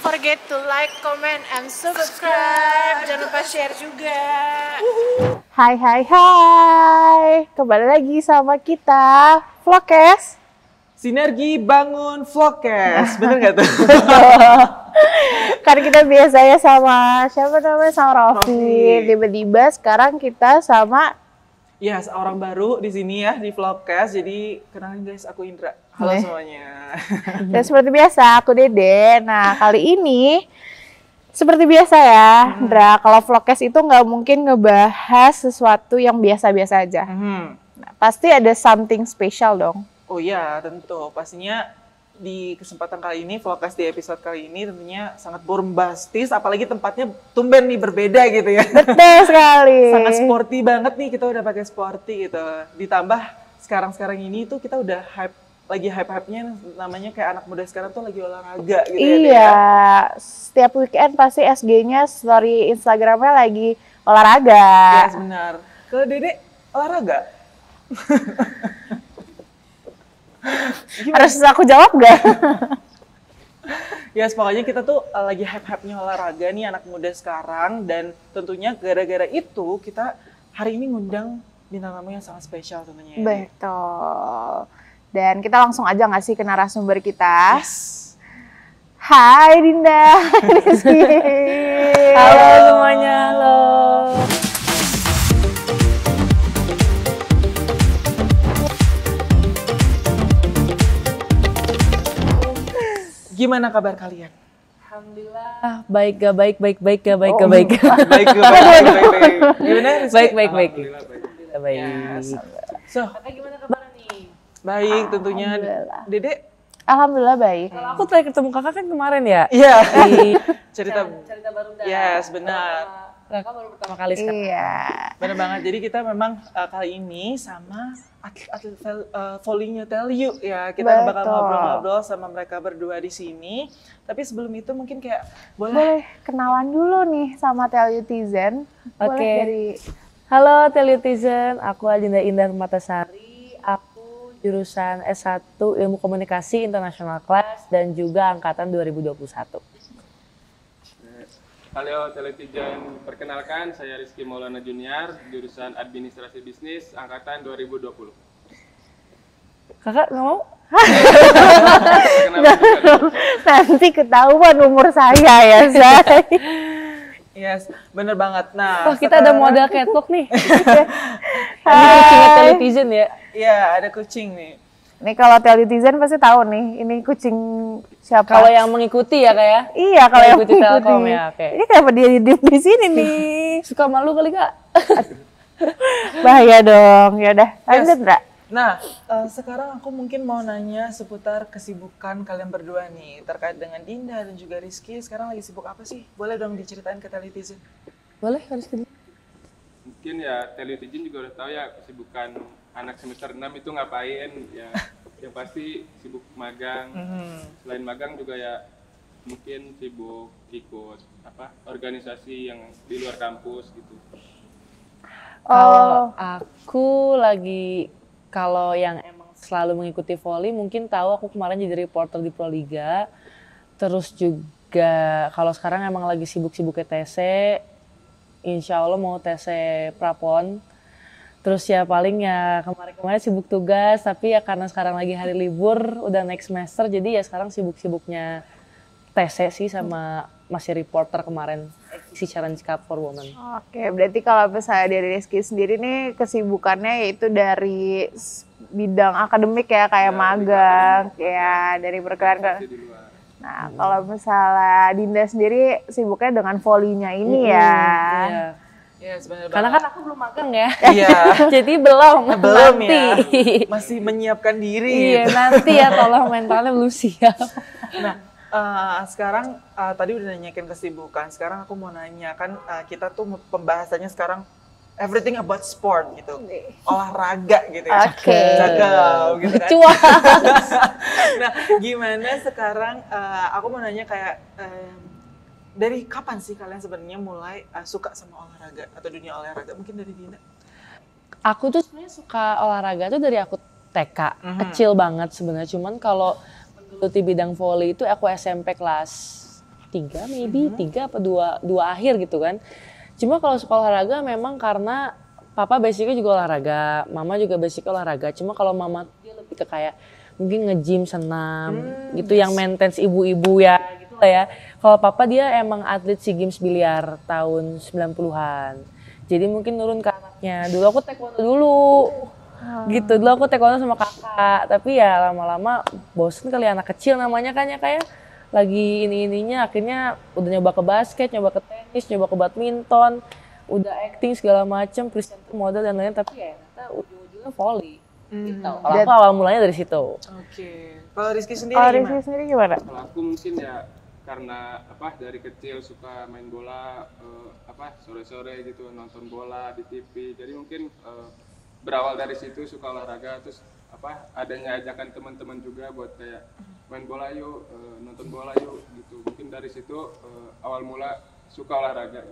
forget to like, comment, and subscribe. Jangan lupa share juga. Hai. Kembali lagi sama kita, Vlogcast. Sinergi bangun Vlogcast. Bener gak tuh? Karena kita biasanya sama, siapa namanya? Sama Raffi. Tiba-tiba sekarang kita sama... Ya, orang baru di sini ya, di Vlogcast. Jadi, kenalin guys, aku Indra. Halo semuanya. Dan seperti biasa, aku Dede. Nah, kali ini seperti biasa ya, Indra. Kalau Vlogcast itu nggak mungkin ngebahas sesuatu yang biasa-biasa aja. Nah, pasti ada something special dong. Oh iya, tentu. Pastinya di kesempatan kali ini, Vlogcast di episode kali ini tentunya sangat bombastis. Apalagi tempatnya tumben nih, berbeda gitu ya. Betul sekali. Sangat sporty banget nih, kita udah pakai sporty gitu. Ditambah sekarang ini tuh kita udah lagi hype-nya namanya kayak anak muda sekarang tuh lagi olahraga gitu ya. Iya, setiap weekend pasti SG-nya story Instagramnya lagi olahraga. Ya, benar. Kalau Dede olahraga? Harus aku jawab gak? Ya, pokoknya kita tuh lagi hype-hypenya olahraga nih anak muda sekarang. Dan tentunya gara-gara itu kita hari ini ngundang bintang tamu yang sangat spesial tentunya. Betul. Dan kita langsung aja nggak sih ke narasumber kita? Yes. Hai Dinda, Rizky. Halo semuanya, halo. Gimana kabar kalian? Alhamdulillah, baik gak baik. Baik. Gimana Rizky? Baik. Alhamdulillah baik. Yes. So, Gimana kabarnya nih? baik tentunya. Alhamdulillah. Dede? Alhamdulillah baik. Kalau aku terakhir ketemu kakak kan kemarin ya? Iya. Di Cerita baru dah. Yes, benar. Kakak baru pertama kali sekarang. Iya. Benar banget. Jadi kita memang kali ini sama atlet volley-nya Tell You ya. Kita bakal Betul. ngobrol-ngobrol sama mereka berdua di sini. Tapi sebelum itu mungkin kayak Boleh kenalan dulu nih sama Telutizen. Boleh Oke. dari... Halo Telutizen, aku Adinda Indah Matasari. Aku jurusan S1 Ilmu Komunikasi International Class dan juga angkatan 2021. Halo Teletizen, perkenalkan saya Rizky Maulana Junior, jurusan Administrasi Bisnis angkatan 2020. Kakak nggak mau? Perkenalkan juga dong. Nanti ketahuan umur saya ya, Say. yes, bener banget. Nah, Wah, kita ada model catwalk nih. Ini kucingnya Teletizen ya. Iya, ada kucing nih. Nih kalau Telutizen pasti tahu nih, ini kucing siapa? Kalau yang mengikuti ya kayak. Iya, kalau yang mengikuti mengikuti. Telkom ya, oke. Ini kenapa dia diem di sini nih? Suka malu kali Kak? Bahaya dong. Ya udah, lanjut, Ndra. Nah, sekarang aku mungkin mau nanya seputar kesibukan kalian berdua nih terkait dengan Dinda dan juga Rizky. Sekarang lagi sibuk apa sih? Boleh dong diceritain ke Teletizen. Boleh harus gitu. Mungkin ya Teletizen juga udah tahu ya kesibukan anak semester 6 itu ngapain ya. Yang pasti sibuk magang. Selain magang juga ya mungkin sibuk ikut organisasi yang di luar kampus gitu. Kalau aku lagi, kalau yang emang selalu mengikuti volley, mungkin tahu aku kemarin jadi reporter di Proliga. Terus juga kalau sekarang emang lagi sibuk-sibuknya TC, insya Allah mau TC Prapon. Terus ya paling ya kemarin-kemarin sibuk tugas, tapi ya karena sekarang lagi hari libur, udah next semester, jadi ya sekarang sibuk-sibuknya TC sih sama masih reporter kemarin, isi Challenge Cup for Women. Oke, berarti kalau misalnya dari Rizky sendiri nih kesibukannya yaitu dari bidang akademik ya, kayak magang, ya dari perkuliahan. Di luar. Nah, kalau misalnya Dinda sendiri sibuknya dengan volley-nya ini ya. Iya. Yes, bener Karena banget. kan aku belum magang ya. Iya. Jadi belum Belum nanti. ya. Masih menyiapkan diri. Iya, nanti ya tolong mentalnya belum siap. Nah, sekarang tadi udah nanyakin kesibukan. Sekarang aku mau nanya kan kita tuh pembahasannya sekarang everything about sport gitu, olahraga gitu ya. Oke. Cakep gitu kan. Cuak. Nah, gimana sekarang? Aku mau nanya kayak dari kapan sih kalian sebenarnya mulai suka sama olahraga atau dunia olahraga? Mungkin dari Dina. Aku tuh sebenarnya suka olahraga tuh dari aku TK, kecil banget sebenarnya. Cuman kalau menggeluti bidang volley itu aku SMP kelas 3 maybe, 3 apa 2 akhir gitu kan. Cuma kalau suka olahraga memang karena papa basicnya juga olahraga, mama juga basicnya olahraga. Cuma kalau mama dia lebih ke kayak mungkin nge-gym senam gitu yang maintenance ibu-ibu ya gitu lah ya. Kalau papa dia emang atlet SEA Games biliar tahun 90-an. Jadi mungkin nurun ke anaknya. Dulu aku taekwondo dulu. Gitu, dulu aku taekwondo sama kakak. Tapi ya lama-lama bosen kali anak kecil namanya kan ya kayak lagi ininya akhirnya udah nyoba ke basket, nyoba ke tenis, nyoba ke badminton, udah acting segala macam, presenter, model dan lain-lain, tapi ya ternyata ujung-ujungnya volley. Gitu. Kalau aku awal mulanya dari situ. Oke. Kalau Rizky sendiri Kalau gimana? Rizky sendiri gimana? Kalau aku mungkin ya karena dari kecil suka main bola, sore-sore gitu nonton bola di TV. Jadi mungkin berawal dari situ suka olahraga, terus adanya ajakan teman-teman juga buat kayak main bola yuk, nonton bola yuk gitu. Mungkin dari situ awal mula suka olahraga.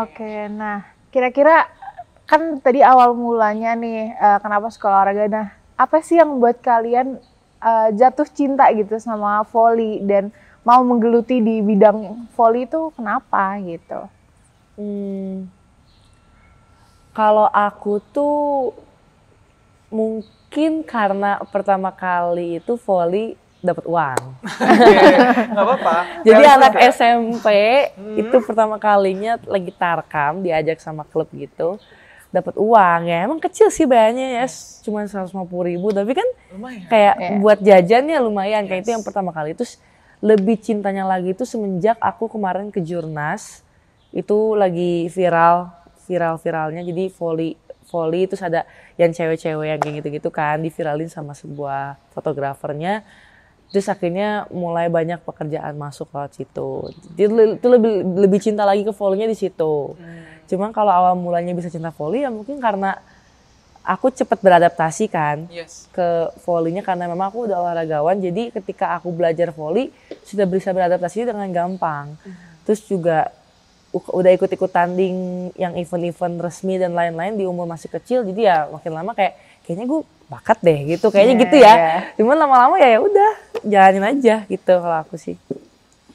Oke, nah kira-kira kan tadi awal mulanya nih kenapa suka olahraga, nah apa sih yang buat kalian jatuh cinta gitu sama volley dan mau menggeluti di bidang volley itu kenapa gitu? Kalau aku tuh mungkin karena pertama kali itu volley dapat uang. Nggak apa-apa. Jadi anak SMP itu pertama kalinya lagi tarkam diajak sama klub gitu. Dapat uang ya, emang kecil sih bayarnya ya, cuma 150.000, tapi kan Lumayan. kayak buat jajannya lumayan, kayak itu yang pertama kali. Terus lebih cintanya lagi itu semenjak aku kemarin ke Jurnas, itu lagi viralnya, jadi volley terus ada yang cewek-cewek yang kayak gitu-gitu kan, diviralin sama sebuah fotografernya. Terus akhirnya mulai banyak pekerjaan masuk lewat situ. Jadi itu lebih cinta lagi ke volley-nya di situ. Cuman kalau awal mulanya bisa cinta volley ya mungkin karena aku cepat beradaptasi kan ke volley-nya karena memang aku udah olahragawan. Jadi ketika aku belajar volley sudah bisa beradaptasi dengan gampang. Terus juga udah ikut-ikut tanding yang event-event resmi dan lain-lain di umur masih kecil. Jadi ya makin lama kayaknya gue bakat deh gitu, kayaknya gitu ya. Cuman lama-lama ya udah jalanin aja gitu kalau aku sih.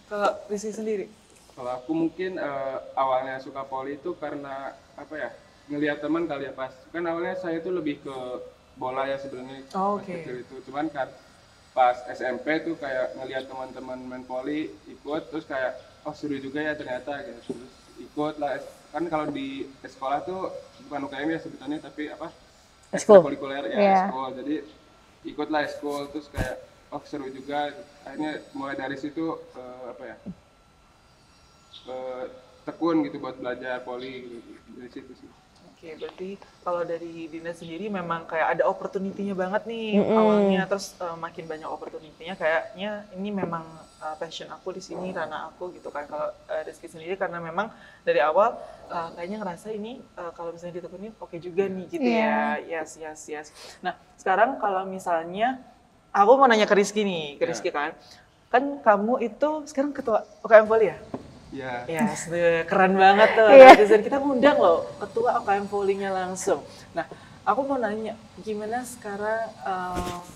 Kalau Rizky sendiri? Kalau aku mungkin awalnya suka volley itu karena ngelihat teman kali ya, pas kan awalnya saya tuh lebih ke bola ya sebenarnya pas kecil itu. Cuman kan pas SMP tuh kayak ngelihat teman-teman main volley ikut, terus kayak oh seru juga ya ternyata gitu. Terus ikut lah, kan kalau di sekolah tuh bukan UKM ya sebutannya, tapi ekstrakurikuler ya, eskul. Jadi ikutlah eskul, terus kayak oh seru juga. Akhirnya mulai dari situ tekun gitu buat belajar volley gitu, dari situ sih. Oke, berarti kalau dari Dina sendiri memang kayak ada opportunity-nya banget nih awalnya, terus makin banyak opportunity-nya, kayaknya ini memang passion aku di sini, ranah aku gitu kan. Kalau Rizky sendiri karena memang dari awal kayaknya ngerasa ini kalau misalnya ditekunin oke juga nih gitu ya. Yes. Nah, sekarang kalau misalnya aku mau nanya ke Rizky nih, Rizky kan kamu itu sekarang ketua UKM Volley ya? Iya. Keren banget tuh. Dan kita ngundang loh ketua UKM Volley-nya langsung. Nah, aku mau nanya gimana sekarang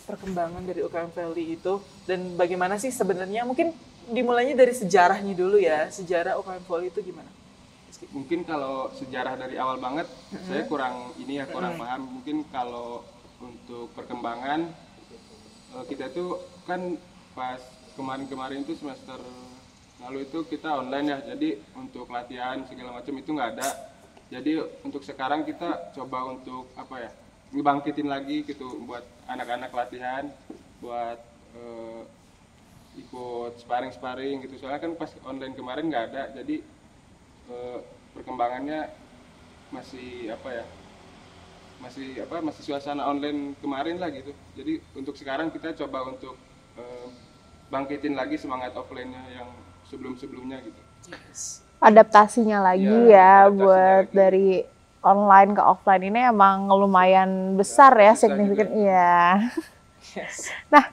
perkembangan dari UKM Volley itu dan bagaimana sih sebenarnya, mungkin dimulainya dari sejarahnya dulu ya. Sejarah UKM Volley itu gimana? Mungkin kalau sejarah dari awal banget saya kurang paham. Mungkin kalau untuk perkembangan kita tuh kan pas kemarin tuh semester lalu itu kita online ya, jadi untuk latihan segala macam itu nggak ada. Jadi untuk sekarang kita coba untuk ngebangkitin lagi gitu buat anak-anak latihan, buat ikut sparring gitu. Soalnya kan pas online kemarin nggak ada, jadi perkembangannya masih masih suasana online kemarin lah gitu. Jadi untuk sekarang kita coba untuk bangkitin lagi semangat offline-nya yang sebelum-sebelumnya gitu. Adaptasinya lagi buat lagi. Dari online ke offline ini emang lumayan besar ya, signifikan. Iya. Nah,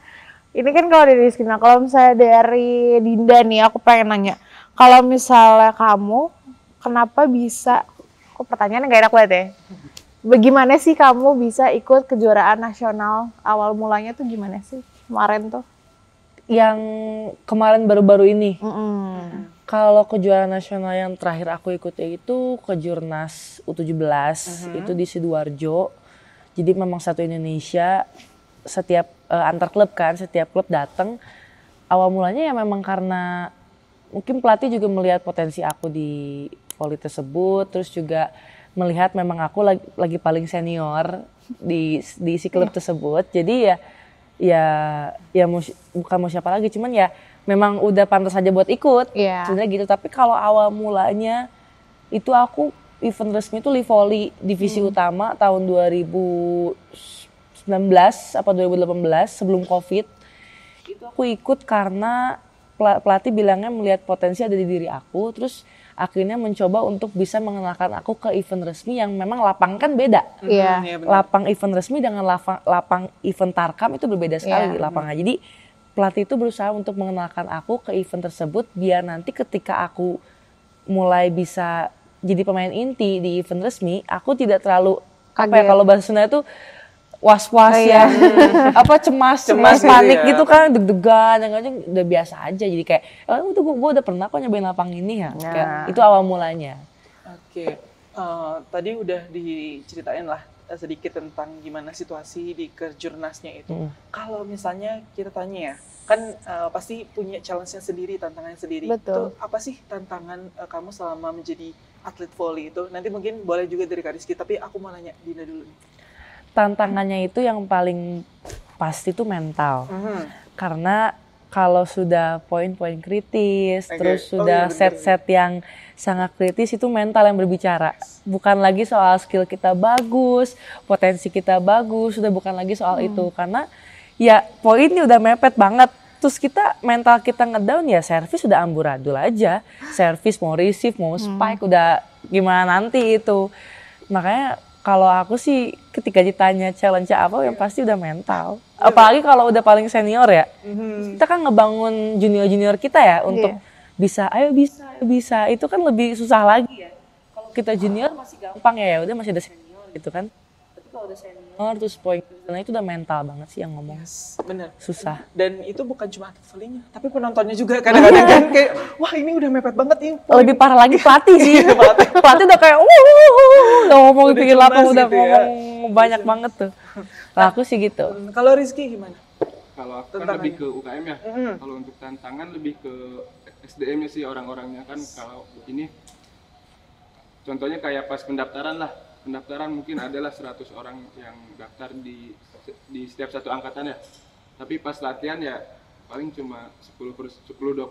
ini kan kalau dari Rizky, kalau misalnya dari Dinda nih, aku pengen nanya, kalau misalnya kamu kenapa bisa, pertanyaannya gak enak banget ya, bagaimana sih kamu bisa ikut kejuaraan nasional, awal mulanya tuh gimana sih kemarin tuh? Yang kemarin baru-baru ini. Mm-mm. Kalau kejuaraan nasional yang terakhir aku ikuti itu Kejurnas U17, itu di Sidoarjo. Jadi memang satu Indonesia, setiap antar klub kan, setiap klub datang. Awal mulanya ya memang karena mungkin pelatih juga melihat potensi aku di voli tersebut, terus juga melihat memang aku lagi paling senior di si klub tersebut. Jadi bukan mau siapa lagi, cuman ya memang udah pantas aja buat ikut. Sebenarnya gitu. Tapi kalau awal mulanya itu aku event resmi itu Livoli divisi utama tahun 2019 apa 2018 sebelum Covid. Itu aku ikut karena pelatih bilangnya melihat potensi ada di diri aku, terus akhirnya mencoba untuk bisa mengenalkan aku ke event resmi yang memang lapang kan beda. Lapang event resmi dengan lapang event tarkam itu berbeda sekali lapangnya. Jadi pelatih itu berusaha untuk mengenalkan aku ke event tersebut biar nanti ketika aku mulai bisa jadi pemain inti di event resmi, aku tidak terlalu kalau bahasa Sunda itu was-was cemas panik gitu kan, deg-degan, yang udah biasa aja. Jadi kayak itu gue udah pernah kok nyobain lapang ini ya. Kayak, itu awal mulanya. Oke. Tadi udah diceritain lah sedikit tentang gimana situasi di Kejurnasnya itu. Kalau misalnya kita tanya ya, kan pasti punya challenge-nya sendiri, tantangannya sendiri. Betul. Itu apa sih tantangan kamu selama menjadi atlet voli itu? Nanti mungkin boleh juga dari Kak Rizky, tapi aku mau nanya Dina dulu nih. Tantangannya itu yang paling pasti itu mental. Karena kalau sudah poin-poin kritis, terus sudah set-set yang sangat kritis, itu mental yang berbicara. Bukan lagi soal skill kita bagus, potensi kita bagus, sudah bukan lagi soal itu. Karena ya poinnya udah mepet banget. Terus mental kita ngedown ya servis udah amburadul aja. Servis mau receive, mau spike, udah gimana nanti itu. Makanya kalau aku sih ketika ditanya challenge apa yang pasti udah mental. Apalagi kalau udah paling senior ya. Kita kan ngebangun junior-junior kita ya untuk ayo bisa. Itu kan lebih susah lagi ya. Kalau kita junior masih gampang ya udah masih ada senior gitu kan. Tapi kalau udah senior terus poin itu udah mental banget sih yang ngomong. Bener. Susah. Dan itu bukan cuma atlet volinya, tapi penontonnya juga kadang-kadang kan kayak wah ini udah mepet banget nih. Lebih parah lagi pelatih sih. Pelatih udah kayak udah ngomong di pinggir lapang udah gitu ngomong banyak banget tuh. Nah, aku sih gitu. Kalau Rizky gimana? Kalau aku kan lebih ke UKM ya. Kalau untuk tantangan lebih ke SDM-nya sih orang-orangnya kan. Kalau ini contohnya kayak pas pendaftaran lah. Pendaftaran mungkin adalah 100 orang yang daftar di setiap satu angkatan ya. Tapi pas latihan ya paling cuma 10-20%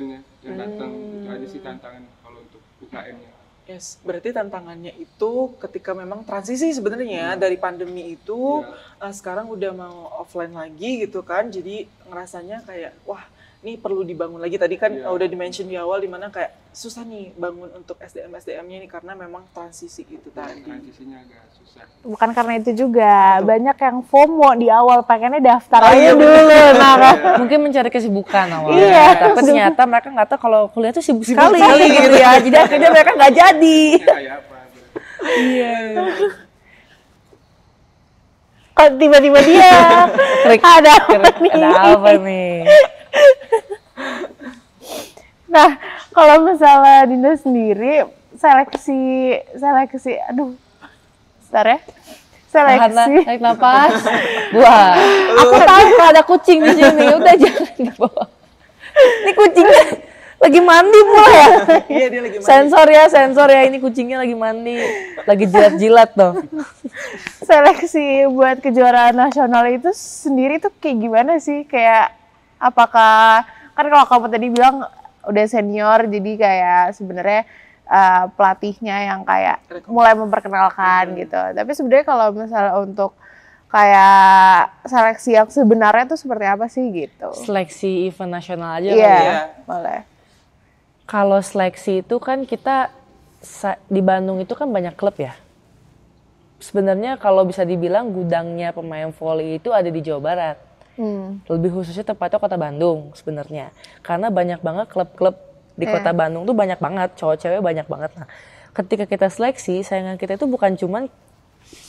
ya yang datang. Itu aja sih tantangan kalau untuk UKM-nya. Yes, berarti tantangannya itu ketika memang transisi sebenarnya dari pandemi itu sekarang udah mau offline lagi gitu kan. Jadi ngerasanya kayak wah ini perlu dibangun lagi. Tadi kan udah di-mention di awal dimana kayak susah nih bangun untuk SDM-SDM-nya ini karena memang transisi itu tadi. Transisinya agak susah. Bukan karena itu juga, banyak yang FOMO di awal pengennya daftar aja dulu. Mungkin mencari kesibukan awalnya. Tapi ternyata mereka nggak tahu kalau kuliah tuh sibuk sekali gitu ya. Jadi akhirnya mereka nggak jadi. Kayak apa? Kok tiba-tiba dia ada apa nih? Nah, kalau misalnya Dinda sendiri seleksi, aduh, sebentar ya. Seleksi. Tarik napas. Wah, aku tahu kalau ada kucing di sini. Udah jangan dibawa. Ini kucingnya lagi mandi pula ya. Iya, dia lagi mandi. Sensor ya. Ini kucingnya lagi mandi. Lagi jilat-jilat tuh. Seleksi buat kejuaraan nasional itu sendiri tuh kayak gimana sih? Kayak apakah kan kalau kamu tadi bilang udah senior jadi kayak sebenarnya pelatihnya yang kayak mulai memperkenalkan gitu. Tapi sebenarnya kalau misalnya untuk kayak seleksi yang sebenarnya tuh seperti apa sih gitu? Seleksi event nasional aja boleh. Kalau seleksi itu kan kita di Bandung itu kan banyak klub ya. Sebenarnya kalau bisa dibilang gudangnya pemain voli itu ada di Jawa Barat. Lebih khususnya tepatnya Kota Bandung sebenarnya. Karena banyak banget klub-klub di Kota Bandung tuh banyak banget, cowok cewek banyak banget. Nah, ketika kita seleksi, saingan kita itu bukan cuman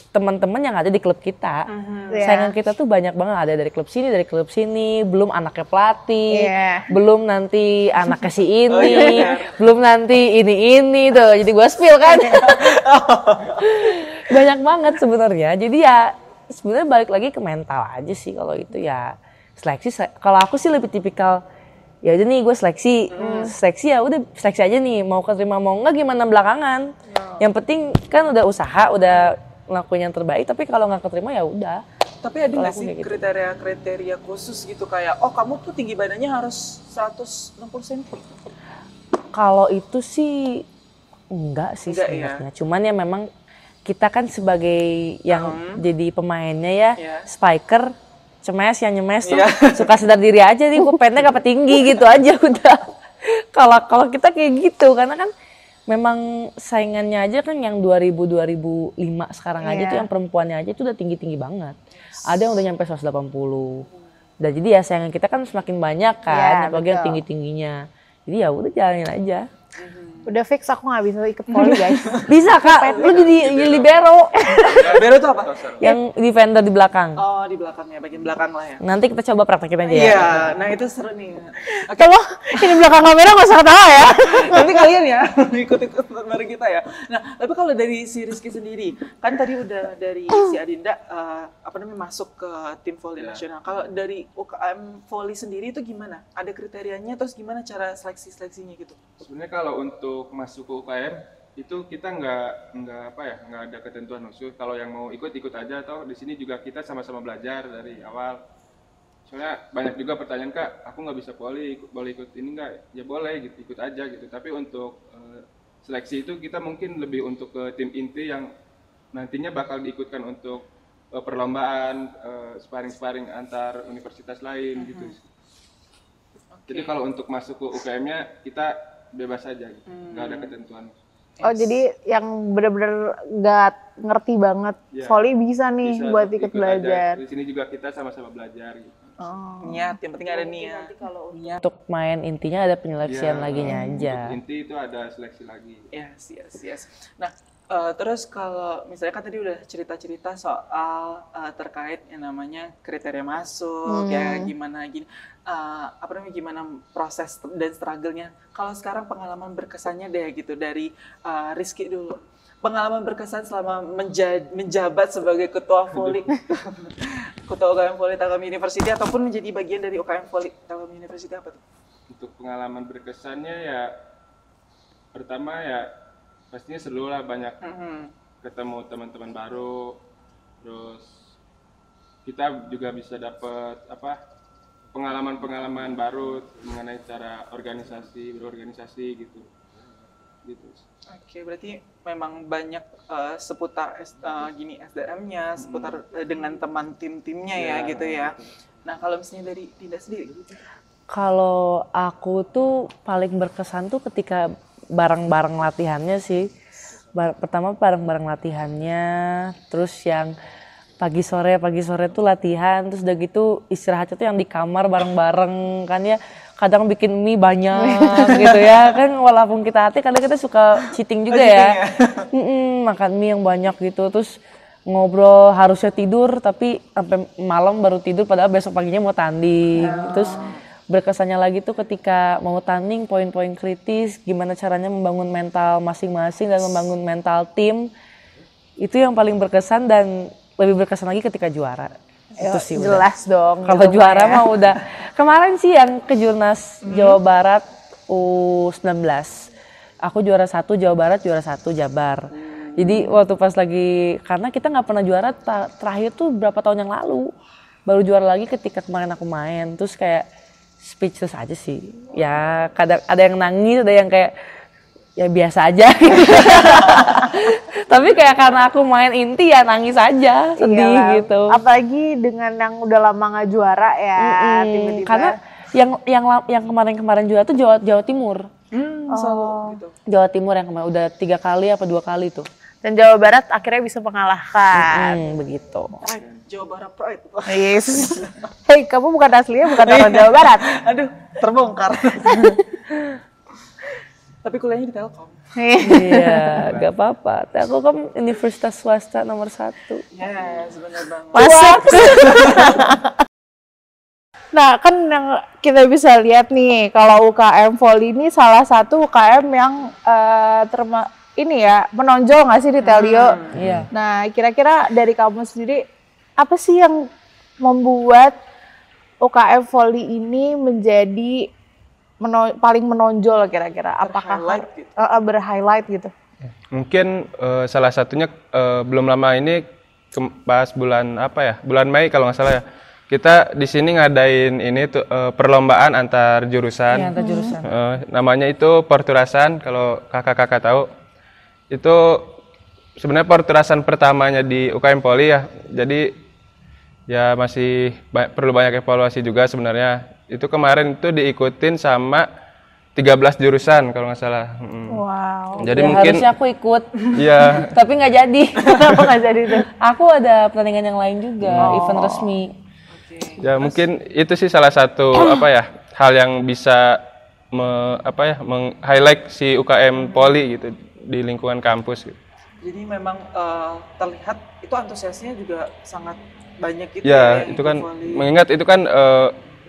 teman-teman yang ada di klub kita. Saingan kita tuh banyak banget, ada dari klub sini, belum anaknya pelatih, belum nanti anaknya si ini, belum nanti ini tuh. Jadi gue spill kan. Banyak banget sebenarnya. Jadi ya sebenarnya balik lagi ke mental aja sih kalau itu ya. Seleksi kalau aku sih lebih tipikal ya udah nih gue seleksi ya udah seleksi aja nih, mau keterima mau enggak gimana belakangan. Yang penting kan udah usaha, udah ngelakuin yang terbaik, tapi kalau nggak keterima ya udah. Tapi ada nggak sih kriteria khusus gitu kayak oh kamu tuh tinggi badannya harus 160 cm? Kalau itu sih enggak sih sebenarnya. Cuman ya memang kita kan sebagai yang jadi pemainnya ya, spiker, cemes yang nyemes tuh suka sadar diri aja nih, gue pendek apa tinggi gitu aja udah. Kalau kita kayak gitu karena kan memang saingannya aja kan yang 2005 sekarang aja tuh yang perempuannya aja itu udah tinggi-tinggi banget. Ada yang udah nyampe 180. Dan jadi ya saingan kita kan semakin banyak kan, apalagi yang tinggi-tingginya. Jadi ya udah jalanin aja. Udah fix aku nggak bisa ikut voli guys. Bisa Kak, lu jadi libero. Libero itu apa? Yang defender di belakang. Oh di belakangnya, bagian belakang lah ya. Nanti kita coba praktekin aja ya. Iya, nah itu seru nih. Tolong ini belakang kamera nggak usah ketawa ya. Nanti kalian ya ikut-ikut bareng kita ya. Nah tapi kalau dari si Rizky sendiri, kan tadi udah dari si Adinda masuk ke tim voli nasional. Kalau dari UKM voli sendiri itu gimana? Ada kriterianya, terus gimana cara seleksinya gitu? Sebenarnya kalau untuk masuk ke UKM itu kita nggak ada ketentuan khusus. Kalau yang mau ikut aja, atau di sini juga kita sama-sama belajar dari awal. Soalnya banyak juga pertanyaan, Kak, aku nggak bisa voli, boleh ikut ini nggak? Ya boleh gitu, ikut aja gitu. Tapi untuk seleksi itu kita mungkin lebih untuk ke tim inti yang nantinya bakal diikutkan untuk perlombaan, sparring antar universitas lain gitu. Jadi kalau untuk masuk ke UKM-nya kita bebas aja gitu, nggak ada ketentuan. Oh jadi yang benar-benar nggak ngerti banget voli bisa nih Bisa buat ikut belajar. Di sini juga kita sama-sama belajar gitu. Niat, yang penting ada niat. Untuk main intinya ada penyeleksian laginya aja. Untuk inti itu ada seleksi lagi. Yes. Nah, terus kalau misalnya kan tadi udah cerita-cerita soal terkait yang namanya kriteria masuk, ya gimana gimana proses dan struggle-nya. Kalau sekarang pengalaman berkesannya deh gitu dari Rizky dulu. Pengalaman berkesan selama menjabat sebagai ketua voli, ketua UKM Voli Telkom University ataupun menjadi bagian dari UKM Voli Telkom University apa tuh? Untuk pengalaman berkesannya ya, pertama ya pastinya seru lah, banyak ketemu teman-teman baru, terus kita juga bisa dapat pengalaman-pengalaman baru mengenai cara berorganisasi gitu. Oke, berarti memang banyak seputar SDM-nya, seputar dengan teman tim-timnya ya gitu ya. Nah kalau misalnya dari Dinda sendiri? Kalau aku tuh paling berkesan tuh ketika bareng-bareng latihannya sih. Pertama bareng-bareng latihannya, terus yang pagi sore tuh latihan, terus udah gitu istirahatnya tuh yang di kamar bareng-bareng kan ya. Kadang bikin mie banyak gitu ya kan, walaupun kita hati kadang kita suka cheating juga ya. Makan mie yang banyak gitu, terus ngobrol harusnya tidur tapi sampai malam baru tidur padahal besok paginya mau tanding. Terus berkesannya lagi tuh ketika mau tanding poin-poin kritis, gimana caranya membangun mental masing-masing dan membangun mental tim. Itu yang paling berkesan, dan lebih berkesan lagi ketika juara. Itu sih jelas dong. Kalau juara mah udah. Kemarin sih yang Kejurnas Jawa Barat U19. Aku juara 1 Jawa Barat, juara 1 Jabar. Jadi waktu pas lagi, karena kita nggak pernah juara terakhir tuh berapa tahun yang lalu. Baru juara lagi ketika kemarin aku main. Terus kayak speechless aja sih. Ya kadang ada yang nangis, ada yang kayak ya biasa aja. Tapi kayak karena aku main inti ya nangis aja, sedih gitu. Apalagi dengan yang udah lama nggak juara ya, tiba-tiba. Karena yang kemarin juara tuh Jawa Timur. Gitu. Jawa Timur yang kemarin udah 3 kali apa 2 kali tuh. Dan Jawa Barat akhirnya bisa mengalahkan. Begitu. Jawa Barat Pride. Yes. Hei, kamu bukan aslinya bukan orang Jawa Barat. Aduh, terbongkar. tapi kuliahnya di Telkom. Iya, gak apa-apa. Aku kan universitas swasta nomor 1. Yes, benar banget. Masuk. Nah, kan yang kita bisa lihat nih, kalau UKM Volley ini salah satu UKM yang menonjol nggak sih di Telio? Iya. Nah, kira-kira dari kamu sendiri, apa sih yang membuat UKM Volley ini menjadi paling menonjol kira-kira? Apakah Highlight gitu. Berhighlight gitu? Mungkin salah satunya belum lama ini pas bulan Mei kalau nggak salah ya. Kita di sini ngadain ini tuh perlombaan antar jurusan. Iya, antar jurusan. Namanya itu Porturasan, kalau kakak-kakak tahu. Itu sebenarnya Porturasan pertamanya di UKM Volley ya. Jadi ya masih perlu banyak evaluasi juga sebenarnya. Itu kemarin itu diikutin sama 13 jurusan kalau nggak salah. Wow. Jadi Ya, mungkin harusnya aku ikut. Iya. Tapi nggak jadi. Kenapa nggak jadi tuh? Aku ada pertandingan yang lain juga, event resmi. Ya mungkin itu sih salah satu hal yang bisa meng-highlight si UKM Volley gitu di lingkungan kampus gitu. Jadi memang terlihat itu antusiasnya juga sangat banyak gitu Ya, yang itu kan ikut volley. mengingat itu kan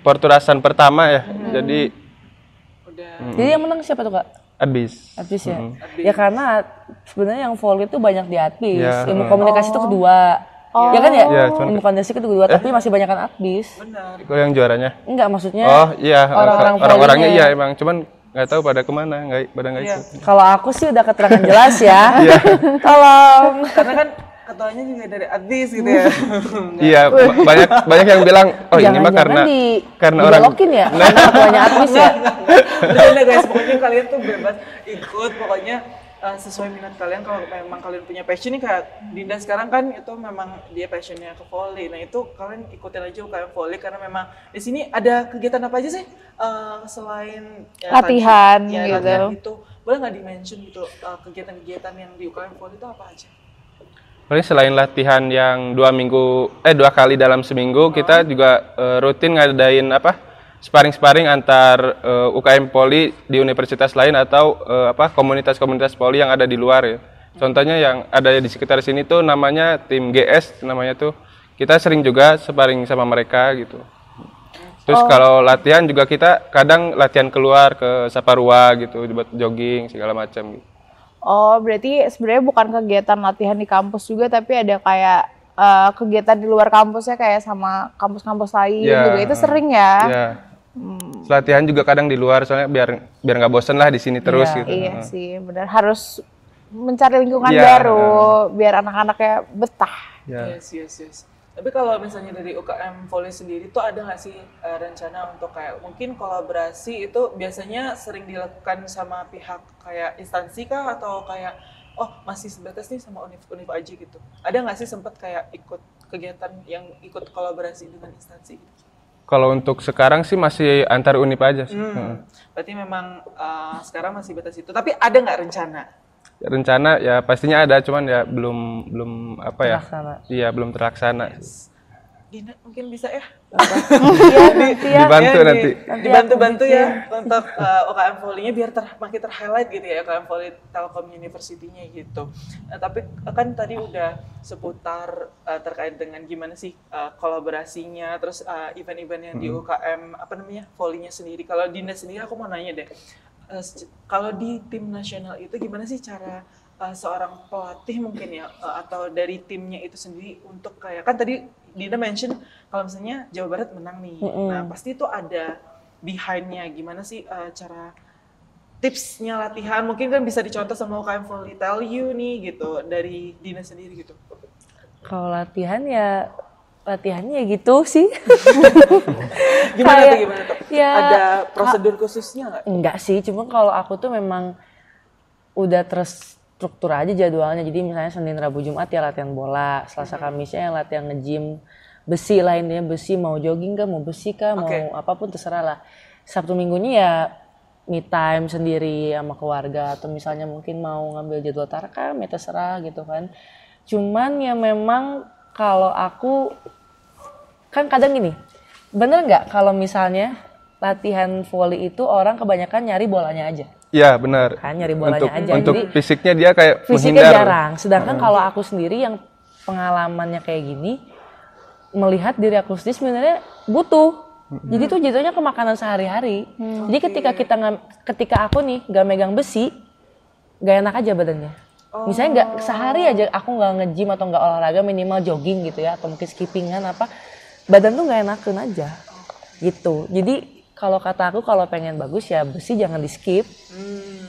Porturasan pertama ya. Jadi Udah Jadi yang menang siapa tuh, Kak? Adbis. Adbis ya? Ya karena sebenarnya yang volley itu banyak di Adbis. Ya, Ilmu komunikasi itu kedua. Ya kan ya? Ya, cuman- Ilmu komunikasi itu kedua, tapi masih banyak kan Adbis. benar. Kalau yang juaranya? Enggak, maksudnya Oh iya, orang-orangnya volley-nya. iya emang, cuman nggak tahu pada kemana, pada nggak Iya. ikut. Kalau aku sih udah keterangan jelas ya. Tolong. Karena kan ketuanya juga dari Adbis gitu ya. Iya, banyak yang bilang, oh ini mah karena orang dibelokin ya? Karena ketuanya Adbis ya? Bercanda guys, pokoknya kalian tuh bebas ikut, pokoknya sesuai minat kalian. Kalau memang kalian punya passion nih, kayak Dinda sekarang kan itu memang dia passionnya ke volley. Nah itu kalian ikutin aja UKM Volley karena memang di sini ada kegiatan apa aja sih selain Latihan tadi, gitu. latihan itu boleh nggak di-mention gitu kegiatan-kegiatan yang di UKM Volley itu apa aja? Paling selain latihan yang 2 kali dalam seminggu, kita juga rutin ngadain sparring antar UKM Volley di universitas lain atau komunitas-komunitas volley yang ada di luar ya. Contohnya yang ada di sekitar sini tuh namanya tim GS namanya tuh. Kita sering juga sparring sama mereka gitu. Terus kalau latihan juga kita kadang latihan keluar ke Saparua gitu buat jogging segala macam gitu. Oh, berarti sebenarnya bukan kegiatan latihan di kampus juga, tapi ada kayak kegiatan di luar kampusnya kayak sama kampus-kampus lain Ya, juga. Itu sering ya? Iya. Latihan juga kadang di luar soalnya biar nggak bosen lah di sini terus gitu. Iya sih, benar. Harus mencari lingkungan Iya, baru biar anak-anaknya betah. Ya. Yes. Tapi kalau misalnya dari UKM Volley sendiri tuh ada nggak sih rencana untuk kayak mungkin kolaborasi itu biasanya sering dilakukan sama pihak kayak instansi kah atau kayak masih sebatas nih sama univ aja gitu? Ada nggak sih sempat kayak ikut kegiatan yang ikut kolaborasi dengan instansi gitu? Kalau untuk sekarang sih masih antar univ aja sih. Berarti memang sekarang masih batas itu. Tapi ada nggak rencana? Rencana ya pastinya ada, cuman ya belum Terlaksana. Iya, belum terlaksana. Dina mungkin bisa ya? Iya, nanti ya. Dibantu Ya, nanti. Dibantu-bantu ya untuk UKM Volley-nya biar makin ter-highlight gitu ya, UKM Volley Telkom University-nya gitu. Tapi kan tadi udah seputar terkait dengan gimana sih kolaborasinya, terus event-event yang di UKM Volley-nya sendiri. Kalau Dinda sendiri aku mau nanya deh, kalau di tim nasional itu gimana sih cara seorang pelatih mungkin ya atau dari timnya itu sendiri untuk kayak kan tadi Dinda mention kalau misalnya Jawa Barat menang nih, nah pasti itu ada behind-nya gimana sih cara tipsnya latihan mungkin kan bisa dicontoh sama UKM Volley Tell You nih gitu dari Dinda sendiri gitu. Kalau latihannya gitu sih. Gimana tuh? Ya, ada prosedur khususnya nggak? Enggak sih, cuma kalau aku tuh memang udah terstruktur aja jadwalnya. Jadi misalnya Senin, Rabu, Jumat ya latihan bola, Selasa, Kamisnya yang latihan nge-gym, besi lah intinya, besi mau jogging kah, mau besi kah, mau apapun terserah lah. Sabtu Minggunya ya me time sendiri sama keluarga atau misalnya mungkin mau ngambil jadwal tarkam ya terserah gitu kan. Cuman ya memang kalau aku kan kadang gini, bener nggak kalau misalnya latihan volley itu orang kebanyakan nyari bolanya aja? Iya benar. Kan nyari bolanya aja. Untuk Jadi fisiknya dia kayak fisiknya menghindar. jarang. Sedangkan kalau aku sendiri yang pengalamannya kayak gini, melihat diri aku sendiri sebenarnya butuh. Jadi tuh jatuhnya ke makanan sehari-hari. Jadi ketika aku nih gak megang besi, gak enak aja badannya. Misalnya nggak sehari aja aku nggak nge-gym atau nggak olahraga, minimal jogging gitu ya, atau mungkin skippingan apa, badan tuh nggak enakan aja gitu. Jadi kalau kata aku kalau pengen bagus ya besi jangan di skip.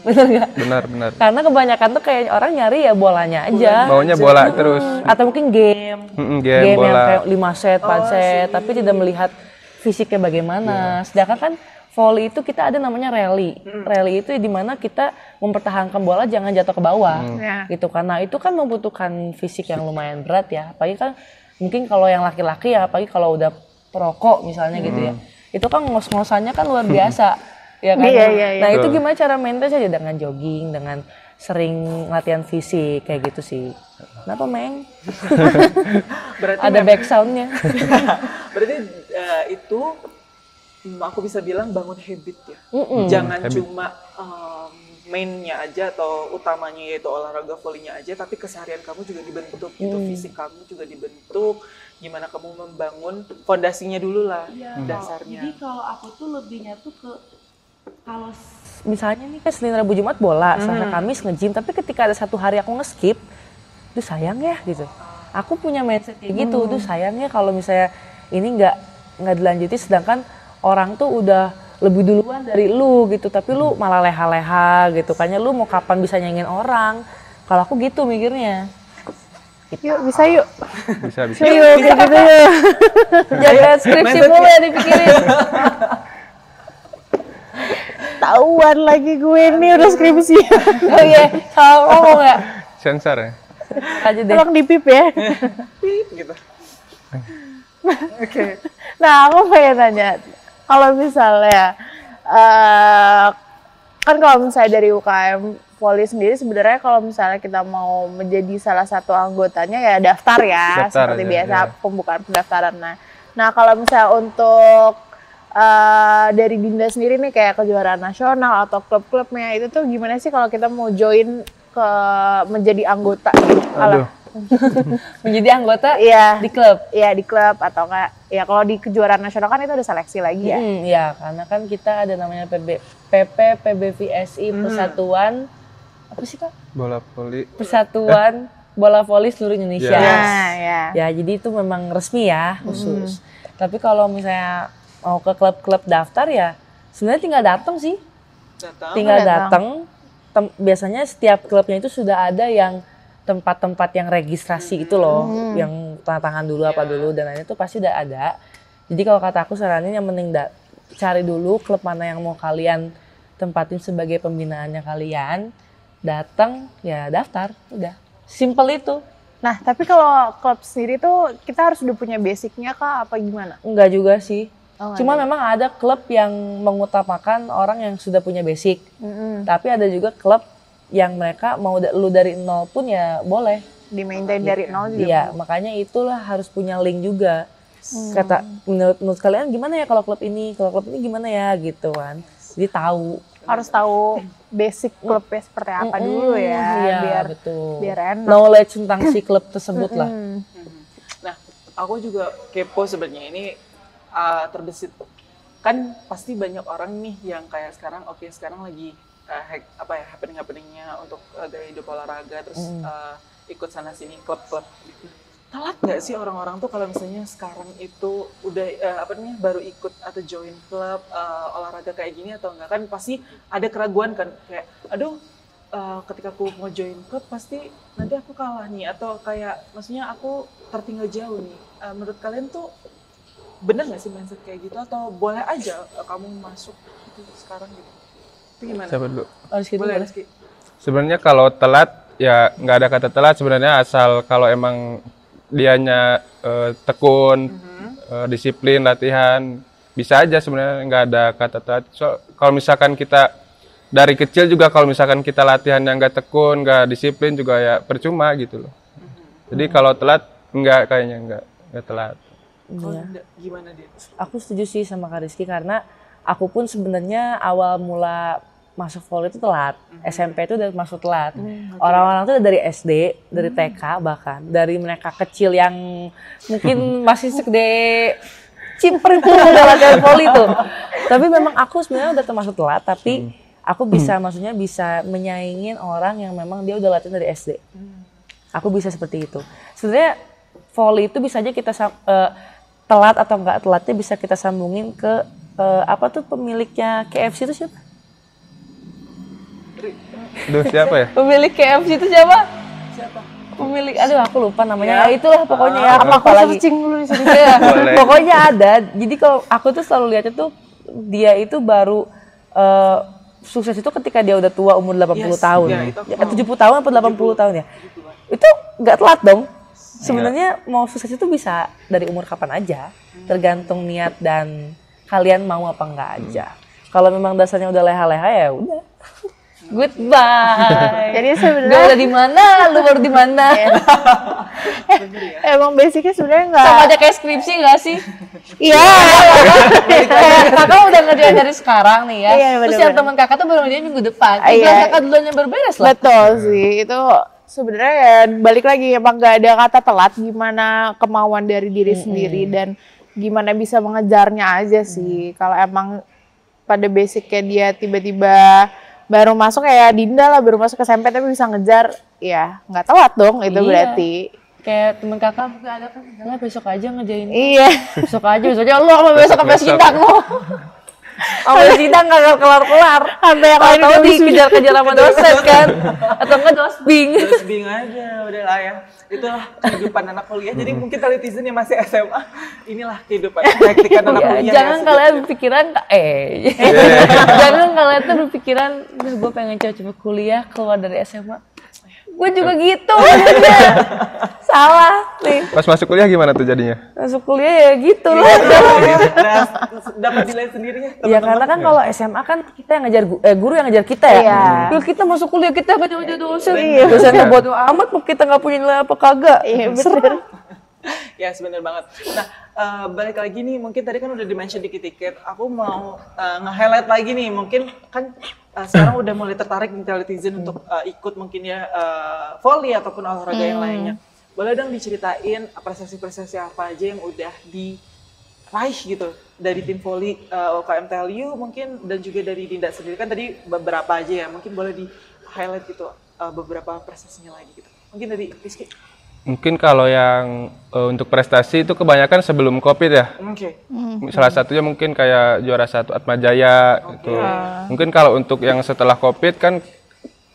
Bener nggak? Benar. Karena kebanyakan tuh kayak orang nyari ya bolanya aja. Maunya bola terus. Atau mungkin game Game yang bola. kayak 5 set, 4 set, tapi tidak melihat fisiknya bagaimana. Sedangkan kan volley itu kita ada namanya rally. Rally itu di mana kita mempertahankan bola jangan jatuh ke bawah. Gitu kan. Nah, itu kan membutuhkan fisik yang lumayan berat ya. Apalagi kan mungkin kalau yang laki-laki ya, apalagi kalau udah perokok misalnya gitu ya. Itu kan ngos-ngosannya kan luar biasa. Ya kan? Iya. Nah, itu gimana cara maintain saja dengan jogging, dengan sering latihan fisik kayak gitu sih. Kenapa, Meng? Berarti Ada back sound-nya. Berarti itu aku bisa bilang bangun habit ya. Jangan cuma mainnya aja atau utamanya yaitu olahraga volley-nya aja, tapi keseharian kamu juga dibentuk gitu, fisik kamu juga dibentuk. Gimana kamu membangun fondasinya dulu lah, dasarnya. Jadi kalau aku tuh lebihnya tuh ke kalau misalnya nih kan Senin Rabu Jumat bola, Selasa Kamis nge-gym, tapi ketika ada satu hari aku nge-skip, itu sayang ya gitu. Aku punya mindset kayak gitu, itu sayangnya kalau misalnya ini nggak dilanjuti, sedangkan orang tuh udah lebih duluan dari lu gitu, tapi lu malah leha-leha gitu, kayaknya lu mau kapan bisa nyanyiin orang. Kalau aku gitu mikirnya. Yuk, bisa yuk. Bisa. Yuk, kayak gitu yuk. Jangan skripsi mulu ya dipikirin. Tahuan lagi gue nih udah skripsi. Oh iya, salah ngomong ya. Sensor ya. Aja deh. Tolong dipip ya. Gitu. Nah, aku pengen tanya, kalau misalnya kan kalau misalnya dari UKM Volley sendiri sebenarnya kalau misalnya kita mau menjadi salah satu anggotanya ya daftar ya, seperti aja, biasa pembukaan pendaftaran. Nah kalau misalnya untuk dari Dinda sendiri nih kayak kejuaraan nasional atau klub-klubnya itu tuh gimana sih kalau kita mau join ke menjadi anggota gitu? Aduh. Menjadi anggota Iya. di klub. Iya di klub atau enggak ya kalau di kejuaraan nasional kan itu ada seleksi lagi ya. Iya, karena kan kita ada namanya PBVSI Persatuan apa sih Kak? Bola voli. Persatuan Bola Voli seluruh Indonesia. Nah, ya. Ya, jadi itu memang resmi ya, khusus. Tapi kalau misalnya mau ke klub-klub daftar ya sebenarnya tinggal datang sih. Tinggal datang. Biasanya setiap klubnya itu sudah ada yang tempat-tempat yang registrasi itu loh, yang tanda tangan dulu apa dulu dan lain itu pasti udah ada. Jadi kalau kata aku saranin yang mending cari dulu klub mana yang mau kalian tempatin sebagai pembinaannya kalian, datang ya daftar, udah. Simple itu. Nah, tapi kalau klub sendiri tuh kita harus udah punya basicnya kah apa gimana? Enggak juga sih. Oh, Cuma memang ada klub yang mengutamakan orang yang sudah punya basic. Tapi ada juga klub yang mereka mau lu dari nol pun ya boleh. Di-maintain dari nol juga. Iya, makanya itulah harus punya link juga. Kata menurut kalian gimana ya kalau klub ini gimana ya gitu kan. Jadi tahu. Harus tahu basic klubnya seperti apa dulu ya, Iya, biar betul. biar enak. Knowledge tentang si klub tersebut lah. Nah, aku juga kepo sebenarnya ini terbesit. Kan pasti banyak orang nih yang kayak sekarang sekarang lagi happening-happeningnya untuk gaya hidup olahraga terus ikut sana sini klub-klub. Telat nggak sih orang-orang tuh kalau misalnya sekarang itu udah baru ikut atau join klub olahraga kayak gini atau enggak, kan pasti ada keraguan kan kayak aduh ketika aku mau join klub pasti nanti aku kalah nih atau kayak maksudnya aku tertinggal jauh nih. Menurut kalian tuh benar nggak sih mindset kayak gitu atau boleh aja kamu masuk itu sekarang gitu? Itu gimana? Siapa dulu? Boleh Rizky. Sebenarnya kalau telat ya nggak ada kata telat sebenarnya, asal kalau emang dianya tekun, disiplin, latihan, bisa aja sebenarnya, nggak ada kata telat. Kalau misalkan kita dari kecil juga kalau misalkan kita latihan yang nggak tekun, nggak disiplin juga ya percuma gitu loh. Jadi kalau telat kayaknya nggak telat. Kalau gimana dia? Aku setuju sih sama Kak Rizky karena aku pun sebenarnya awal mula masuk volley itu telat. SMP itu udah masuk telat. Orang-orang tuh udah dari SD, dari TK bahkan, dari mereka kecil yang mungkin masih segede cimper itu udah latihan volley tuh. Tapi memang aku sebenarnya udah termasuk telat, tapi aku bisa maksudnya bisa menyaingin orang yang memang dia udah latihan dari SD. Aku bisa seperti itu. Sebenarnya volley itu bisa aja kita telat atau enggak telatnya bisa kita sambungin ke apa tuh pemiliknya KFC itu siapa? Duh, siapa ya? Pemilik KFC itu siapa? Pemilik, aduh aku lupa namanya. Ya itulah pokoknya ya. Apa aku lagi. searching dulu di sini? Boleh. Pokoknya ada. Jadi kalau aku tuh selalu lihatnya tuh dia itu baru sukses itu ketika dia udah tua umur 80 tahun. Ya, 70 tahun atau 80 tahun ya. Itu nggak telat dong. Sebenarnya mau sukses itu bisa dari umur kapan aja. Tergantung niat dan kalian mau apa enggak aja. Kalau memang dasarnya udah leha-leha ya udah. Goodbye. Jadi Gue sebenarnya udah di mana, lu baru di mana? emang basicnya sebenarnya nggak. Sama aja kayak skripsi nggak sih? Iya. Kayak kakak udah ngerjain dari sekarang nih ya. Iya, Terus bener-bener. yang teman kakak tuh baru ngerjain minggu depan. Iya. Jelas kakak duluan yang berberes lah. Betul sih, itu sebenarnya ya balik lagi emang nggak ada kata telat, gimana kemauan dari diri sendiri dan gimana bisa mengejarnya aja sih. Kalau emang pada basicnya dia tiba-tiba baru masuk kayak Dinda lah, baru masuk ke SMP tapi bisa ngejar, ya nggak telat dong itu Iya. berarti. Kayak temen kakak nggak ada kan, udah lah besok aja ngerjain. Iya. Besoknya lu sama besok sampai sidang lu. Sampai sidang nggak kelar-kelar. Sampai yang lain Tahu udah wisuda. dikejar-kejar sama dosen kan, atau enggak dosbing. Terus bingung aja, udah lah ya. Itulah kehidupan anak kuliah. Jadi mungkin netizen yang masih SMA, inilah kehidupan praktikan anak Ya, kuliah. jangan kalian berpikiran jangan kalian tuh berpikiran gue pengen cepet-cepet kuliah keluar dari SMA. Gue juga gitu maksudnya. Salah nih. Pas masuk kuliah gimana tuh jadinya? Masuk kuliah ya gitu lah. Dapat nilai sendiri ya. Ya karena kan kalau SMA kan kita yang ngajar guru yang ngajar kita ya. Iya. Kalau kita masuk kuliah kita nggak jadi dosen. Dosen nggak buat amat kok kita nggak punya nilai apa kagak. Iya bener. Ya benar banget. Nah, balik lagi nih, mungkin tadi kan udah di-mention dikit-dikit. Aku mau nge-highlight lagi nih, mungkin kan sekarang udah mulai tertarik nih netizen untuk ikut mungkin ya volley ataupun olahraga yang lainnya. Boleh dong diceritain prestasi-prestasi apa aja yang udah diraih gitu dari tim volley UKM TLU mungkin dan juga dari Dinda sendiri kan tadi beberapa aja ya. Mungkin boleh di-highlight gitu beberapa prestasinya lagi gitu. Mungkin dari Rizky. Mungkin kalau yang untuk prestasi itu kebanyakan sebelum COVID ya. Oke. Salah satunya mungkin kayak juara 1 Atmajaya gitu. Mungkin kalau untuk yang setelah COVID kan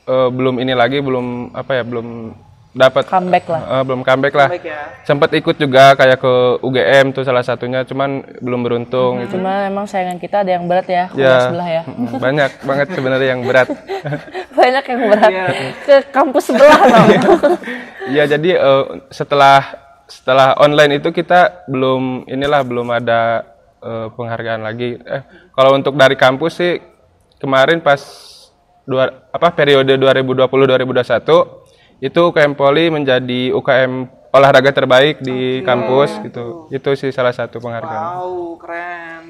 belum ini lagi, belum apa ya, belum dapat Comeback lah. belum comeback lah. Baik ya. Sempat ikut juga kayak ke UGM tuh salah satunya, cuman belum beruntung gitu. Cuma emang sayangan kita ada yang berat ya, Ya, sebelah ya. banyak banget sebenarnya yang berat. Banyak yang berat. Ke kampus sebelah tau. Iya, jadi setelah online itu kita belum ada penghargaan lagi. Kalau untuk dari kampus sih kemarin pas periode 2020-2021 itu UKM Poli menjadi UKM olahraga terbaik di kampus gitu. Itu sih salah satu penghargaan. Wow, keren.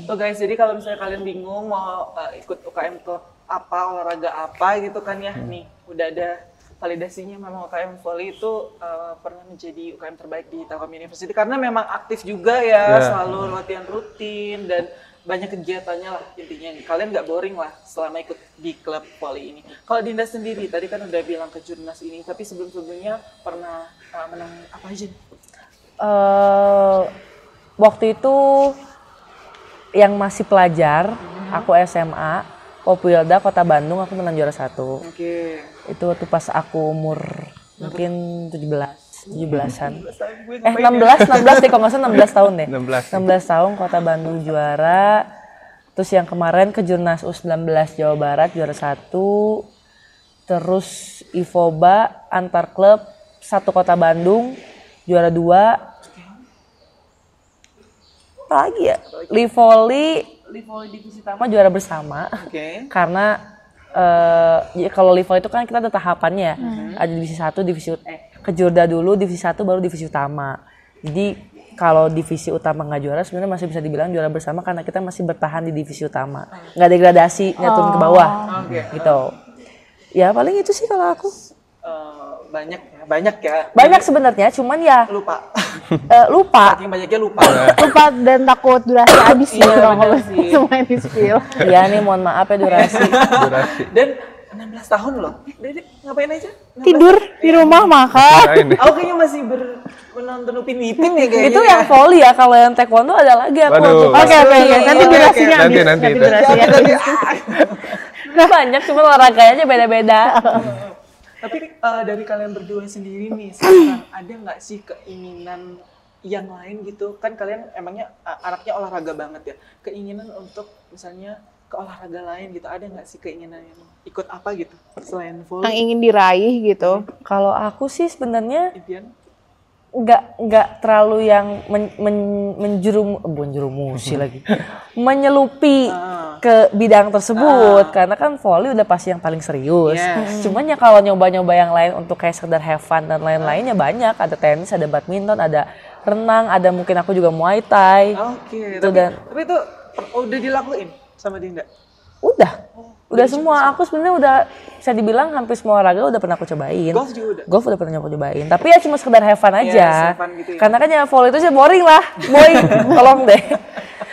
Tuh guys, jadi kalau misalnya kalian bingung mau ikut UKM ke apa, olahraga apa gitu kan ya, nih udah ada validasinya. Memang UKM Volley itu pernah menjadi UKM terbaik di Telkom University karena memang aktif juga ya, selalu latihan rutin dan banyak kegiatannya lah intinya. Kalian nggak boring lah selama ikut di klub volley ini. Kalau Dinda sendiri, tadi kan udah bilang ke Jurnas ini, tapi sebelum-sebelumnya pernah menang apa aja nih? Waktu itu yang masih pelajar, aku SMA, Popwilda Kota Bandung, aku menang juara 1. Oke. Itu waktu pas aku umur mungkin 17-an. 16 deh, kalau nggak salah 16 tahun deh. 16 tahun Kota Bandung juara. Terus yang kemarin ke Jurnas U19 Jawa Barat juara 1. Terus IFOBA antar klub 1 Kota Bandung juara 2. Apa lagi ya? Livoli divisi utama juara bersama. Oke. Karena ya kalau Livoli itu kan kita ada tahapannya ya. Ada divisi 1, kejurda dulu, divisi 1 baru divisi utama. Jadi kalau divisi utama nggak juara sebenarnya masih bisa dibilang juara bersama karena kita masih bertahan di divisi utama, nggak degradasi, nggak turun ke bawah, gitu. Ya paling itu sih kalau aku. Banyak ya. Banyak sebenarnya, cuman ya Lupa. lupa. Saking banyaknya lupa. Lupa dan takut durasi habis sih Iya, kalau bener sih. semua di spill. Iya nih, mohon maaf ya durasi. Dan 16 tahun loh. Dede ngapain aja? 16 Tidur di rumah makan. Kirain deh. Aku kayaknya masih menonton Upin Ipin ya kayaknya. Itu yang volley ya, kalau yang taekwondo ada lagi aku. Waduh. untuk Oke, pasti. nanti durasinya Nanti, habis. nanti. durasinya habis. Banyak, cuma olahraganya aja beda-beda. Tapi dari kalian berdua sendiri nih, sekarang ada nggak sih keinginan yang lain gitu? Kan kalian emangnya anaknya olahraga banget ya. Keinginan untuk misalnya ke olahraga lain gitu, ada nggak sih keinginan yang ikut apa gitu selain Yang volley? ingin diraih gitu. Kalau aku sih sebenarnya Impian? nggak terlalu yang menjerumusi lagi, menyelupi ke bidang tersebut karena kan volley udah pasti yang paling serius. Yes. Cuman ya kalau nyoba-nyoba yang lain untuk kayak sekedar have fun dan lain-lainnya banyak. Ada tenis, ada badminton, ada renang, ada mungkin aku juga muay thai. Oke, Itu tapi itu udah dilakuin sama Dinda? Udah semua. Aku sebenarnya udah bisa dibilang hampir semua olahraga udah pernah aku cobain. Golf juga udah? Golf udah pernah aku cobain. Tapi ya cuma sekedar have fun aja. Yes, have fun gitu ya. Karena kan ya volley itu sih boring lah. Boy, tolong deh.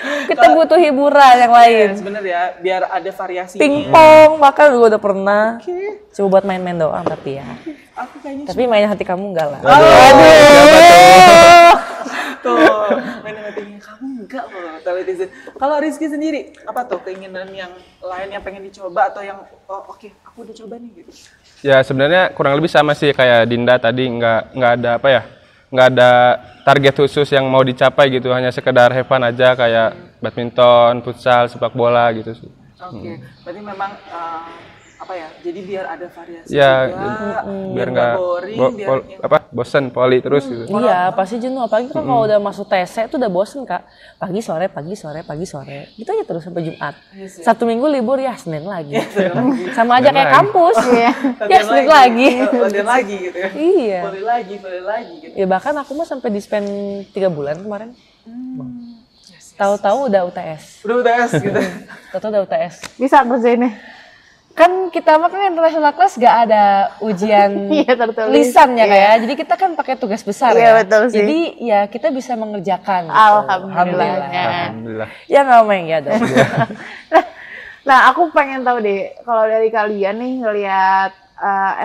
Kita butuh hiburan yang lain. Sebenarnya ya, biar ada variasinya. Pingpong bahkan gue udah pernah. Coba buat main-main doang tapi ya. Aku kayaknya Tapi main hati kamu enggak lah. tuh main hatinya kamu enggak loh televisi. Kalau Rizky sendiri apa tuh keinginan yang lain yang pengen dicoba atau yang oke, aku udah coba nih gitu? Ya sebenarnya kurang lebih sama sih kayak Dinda tadi, nggak ada apa ya, nggak ada target khusus yang mau dicapai gitu, hanya sekedar have fun aja kayak badminton, futsal, sepak bola gitu sih. Oke, berarti memang apa ya? Jadi biar ada variasi Ya, juga, biar nggak boring, biar yang bosen poli terus gitu. Iya, pasti jenuh. Apalagi kan kalau udah masuk TC itu udah bosen, Kak. Pagi sore, pagi sore, pagi sore. Gitu aja terus sampai Jumat. Sabtu Minggu libur ya Senin lagi. Sama aja kayak kampus. Ya Senin lagi. latihan lagi gitu ya. Iya. Boleh lagi gitu. Ya bahkan aku mah sampai di-spend 3 bulan kemarin. Tahu-tahu udah UTS. Udah UTS gitu. Tahu-tahu udah UTS. Bisa kerjainnya. Kan kita mah kan international class gak ada ujian Iya, tertulis. lisan ya kayak. Jadi kita kan pakai tugas besar Iya, ya. betul sih. Jadi ya kita bisa mengerjakan. Gitu. Alhamdulillahnya. Alhamdulillah. Ya ngomong ya dong. Nah, aku pengen tahu deh, kalau dari kalian nih ngelihat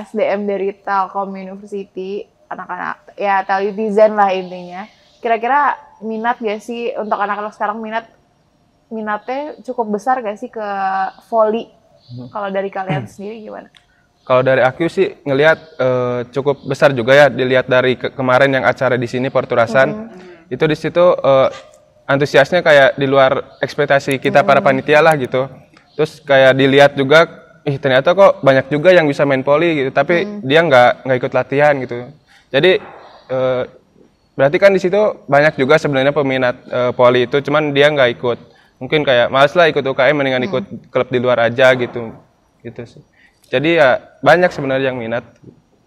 SDM dari Telkom University, anak-anak ya Telitizen lah intinya. Kira-kira minat gak sih untuk anak-anak sekarang minatnya cukup besar gak sih ke volley? Kalau dari kalian sendiri gimana? Kalau dari aku sih ngelihat cukup besar juga ya, dilihat dari kemarin yang acara di sini Porturasan. Itu di situ antusiasnya kayak di luar ekspektasi kita para panitia lah gitu. Terus kayak dilihat juga, ternyata kok banyak juga yang bisa main volley gitu, tapi dia nggak ikut latihan gitu. Jadi berarti kan di situ banyak juga sebenarnya peminat volley itu, cuman dia nggak ikut. Mungkin kayak males lah ikut UKM, mendingan ikut klub di luar aja gitu sih. Jadi ya banyak sebenarnya yang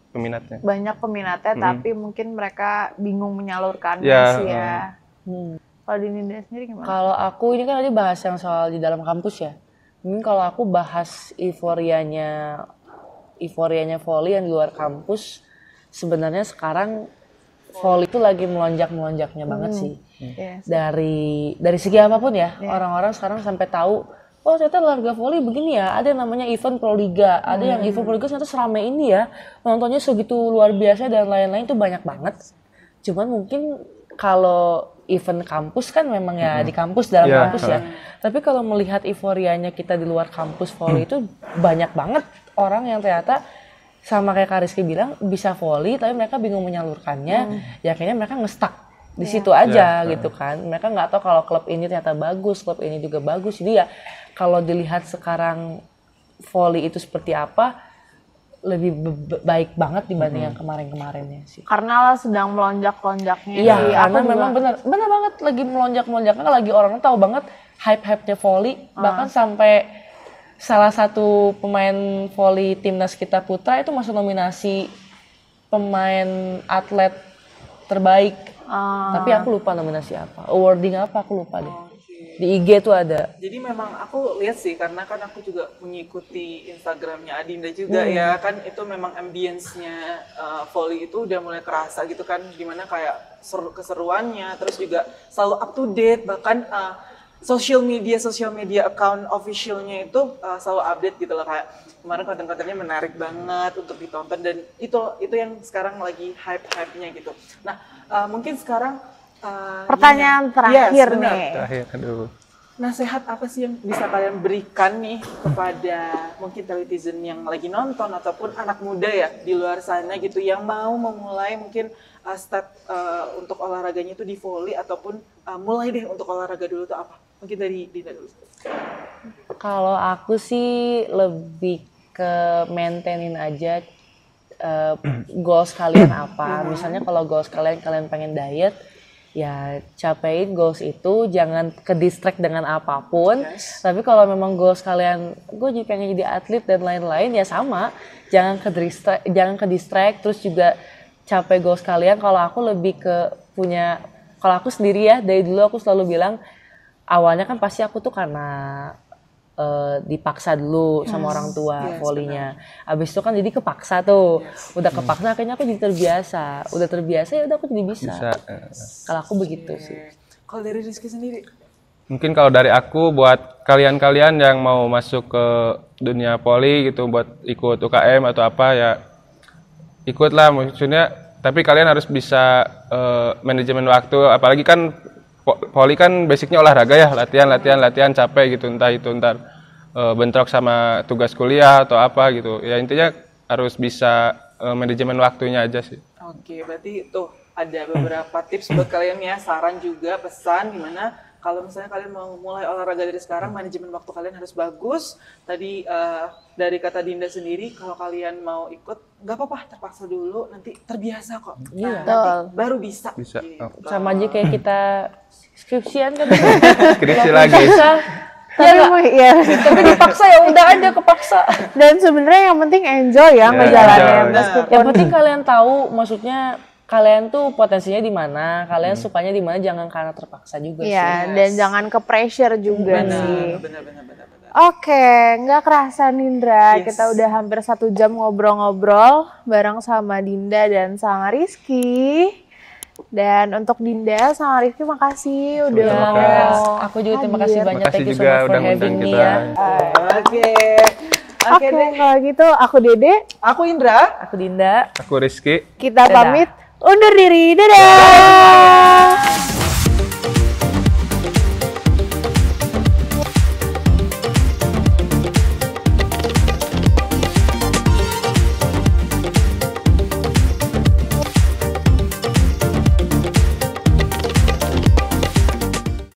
peminatnya. Banyak peminatnya, tapi mungkin mereka bingung menyalurkannya Ya, sih ya. Kalau di Ninda sendiri gimana? Kalau aku ini kan tadi bahas yang soal di dalam kampus ya. Mungkin kalau aku bahas euforianya volley yang di luar kampus, sebenarnya sekarang volley itu lagi melonjaknya banget sih. Yes. Dari segi apapun ya, orang-orang sekarang sampai tahu, oh ternyata olahraga volley begini ya, ada yang namanya event Proliga, ada yang event Proliga ternyata seramai ini ya, nontonnya segitu luar biasa dan lain-lain itu banyak banget. Cuman mungkin kalau event kampus kan memang ya di kampus, dalam kampus ya. Tapi kalau melihat euforianya kita di luar kampus volley itu banyak banget orang yang ternyata sama kayak Kak Rizky bilang bisa volley tapi mereka bingung menyalurkannya, ya akhirnya mereka nge-stuck di situ aja gitu kan. Mereka nggak tahu kalau klub ini ternyata bagus, klub ini juga bagus. Jadi ya kalau dilihat sekarang volley itu seperti apa, lebih baik banget dibanding yang kemarin-kemarinnya sih. Karena sedang melonjak-lonjaknya. Iya, sih. karena memang benar banget lagi melonjak-melonjaknya, lagi orang tahu banget hype-nya volley, bahkan sampai salah satu pemain volley timnas kita putra itu masuk nominasi pemain atlet terbaik Tapi aku lupa nominasi apa. Awarding apa aku lupa deh. Di IG tuh ada. Jadi memang aku lihat sih, karena kan aku juga mengikuti Instagramnya Adinda juga ya, kan itu memang ambience-nya volley itu udah mulai kerasa gitu kan, dimana kayak keseruannya, terus juga selalu up to date, bahkan social media account officialnya itu selalu update gitu loh, kayak kemarin konten-kontennya menarik banget untuk ditonton, dan itu yang sekarang lagi hype-nya gitu. Nah mungkin sekarang Pertanyaan terakhir benar. nih. Terakhir, aduh. Nasihat apa sih yang bisa kalian berikan nih kepada mungkin teletizen yang lagi nonton ataupun anak muda ya di luar sana gitu yang mau memulai mungkin step untuk olahraganya itu di volley, ataupun mulai deh untuk olahraga dulu tuh apa? Mungkin dari Dina dulu. Kalau aku sih lebih ke maintainin aja goals kalian apa. Misalnya kalau goals kalian pengen diet, ya capein goals itu, jangan ke distract dengan apapun. Tapi kalau memang goals kalian, gue jadi pengen jadi atlet dan lain-lain, ya sama, jangan ke distract, terus juga capai goals kalian. Kalau aku lebih ke kalau aku sendiri ya, dari dulu aku selalu bilang, awalnya kan pasti aku tuh karena dipaksa dulu sama orang tua volleynya. Abis itu kan jadi kepaksa tuh. Udah kepaksa akhirnya aku jadi terbiasa. Udah terbiasa ya udah aku jadi bisa. Kalau aku begitu sih. Kalau dari Rizky sendiri? Mungkin kalau dari aku buat kalian-kalian yang mau masuk ke dunia volley gitu, buat ikut UKM atau apa ya, ikutlah maksudnya. Tapi kalian harus bisa manajemen waktu, apalagi kan volley kan basicnya olahraga ya, latihan capek gitu, entah itu ntar bentrok sama tugas kuliah atau apa gitu. Ya intinya harus bisa manajemen waktunya aja sih. Oke, berarti tuh ada beberapa tips buat kalian ya, saran juga, pesan gimana kalau misalnya kalian mau mulai olahraga dari sekarang, manajemen waktu kalian harus bagus. Tadi dari kata Dinda sendiri, kalau kalian mau ikut, nggak apa-apa, terpaksa dulu, nanti terbiasa kok. Nah, nanti baru bisa. Bisa. Gitu. Sama aja kayak kita skripsian kan. Skripsi lagi. Ya. Tapi dipaksa ya udah aja kepaksa. Dan sebenarnya yang penting enjoy ya ngejalaninnya. enjoy. Meskipun Yang penting kalian tahu, maksudnya kalian tuh potensinya di mana, kalian sukanya di mana, jangan karena terpaksa juga sih. ya, dan jangan ke pressure juga sih. Benar. Oke, nggak kerasa Nindra, kita udah hampir 1 jam ngobrol-ngobrol bareng sama Dinda dan sama Rizky. Dan untuk Dinda sama Rizky makasih udah mau Aku juga terima kasih banyak, Makasih thank you so juga much for udah ngundang having me kita. ya. Oke Oke, deh. kalau gitu aku Dede, Aku Indra. Aku Dinda. Aku Rizky. kita Dadah. pamit undur diri. Dadah.